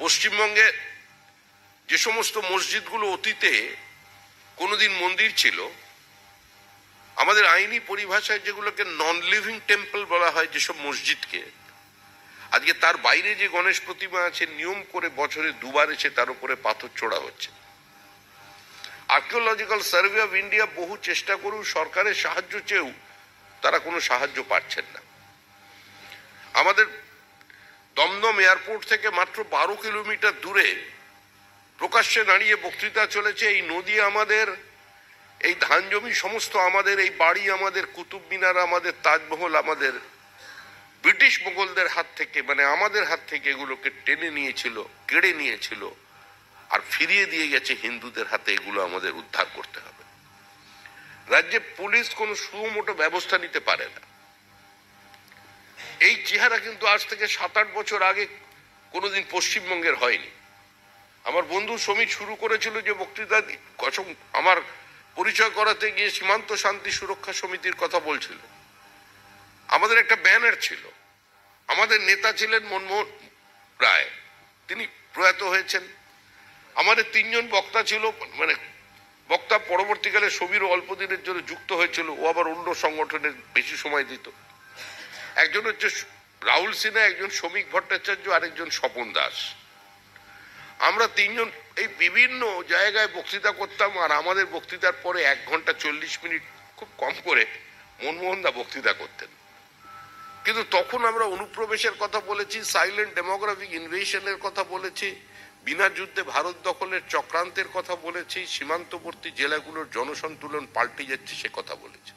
পশ্চিমবঙ্গে যে সমস্ত মসজিদগুলো অতীতে কোনোদিন মন্দির ছিল, আমাদের আইনি পরিভাষায় যেগুলোকে নন লিভিং টেম্পল বলা হয় যেসব মসজিদকে, আজকে তার বাইরে যে গণেশ প্রতিমা আছে নিয়ম করে বছরে দুবার এসে তার উপরে পাথর ছোড়া হচ্ছে। আর্কিওলজিক্যাল সার্ভে অফ ইন্ডিয়া বহু চেষ্টা করেও সরকারের সাহায্য চেয়েও তারা কোনো সাহায্য পাচ্ছেন না। আমাদের দমদম এয়ারপোর্ট থেকে মাত্র 12 কিলোমিটার দূরে প্রকাশ্যে দাঁড়িয়ে বক্তৃতা চলেছে, এই নদী আমাদের, এই ধান জমি সমস্ত আমাদের, এই বাড়ি আমাদের, কুতুব মিনার আমাদের, তাজমহল আমাদের। ব্রিটিশ মোগলদের হাত থেকে, মানে আমাদের হাত থেকে এগুলোকে টেনে নিয়েছিল, কেড়ে নিয়েছিল, আর ফিরিয়ে দিয়ে গেছে হিন্দুদের হাতে। এগুলো আমাদের উদ্ধার করতে হবে। রাজ্যে পুলিশ কোনো সুমোটো ব্যবস্থা নিতে পারে না। এই চেহারা কিন্তু আজ থেকে 7-8 বছর আগে কোনোদিন পশ্চিমবঙ্গের হয়নি। আমার বন্ধু সমীর শুরু করেছিল যে বক্তৃতা আমার পরিচয় করাতে গিয়ে সীমান্ত শান্তি সুরক্ষা সমিতির কথা বলছিল। আমাদের একটা ব্যানার ছিল, আমাদের নেতা ছিলেন মনমোহন রায়, তিনি প্রয়াত হয়েছেন। আমাদের 3 জন বক্তা ছিল, মানে বক্তা পরবর্তীকালে সমীরও অল্প দিনের জন্য যুক্ত হয়েছিল, ও আবার অন্য সংগঠনের বেশি সময় দিত। একজন হচ্ছে রাহুল সিনহা, একজন শ্রমিক ভট্টাচার্য, আরেকজন স্বপন দাস। আমরা 3 জন এই বিভিন্ন জায়গায় বক্তৃতা করতাম, আর আমাদের বক্তৃতার পরে 1 ঘন্টা 40 মিনিট খুব কম করে মনমোহন দা বক্তৃতা করতেন। কিন্তু তখন আমরা অনুপ্রবেশের কথা বলেছি, সাইলেন্ট ডেমোগ্রাফিক ইনভেশনের কথা বলেছি, বিনা যুদ্ধে ভারত দখলের চক্রান্তের কথা বলেছি, সীমান্তবর্তী জেলাগুলোর জনসন্তুলন পাল্টে যাচ্ছে সে কথা বলেছি।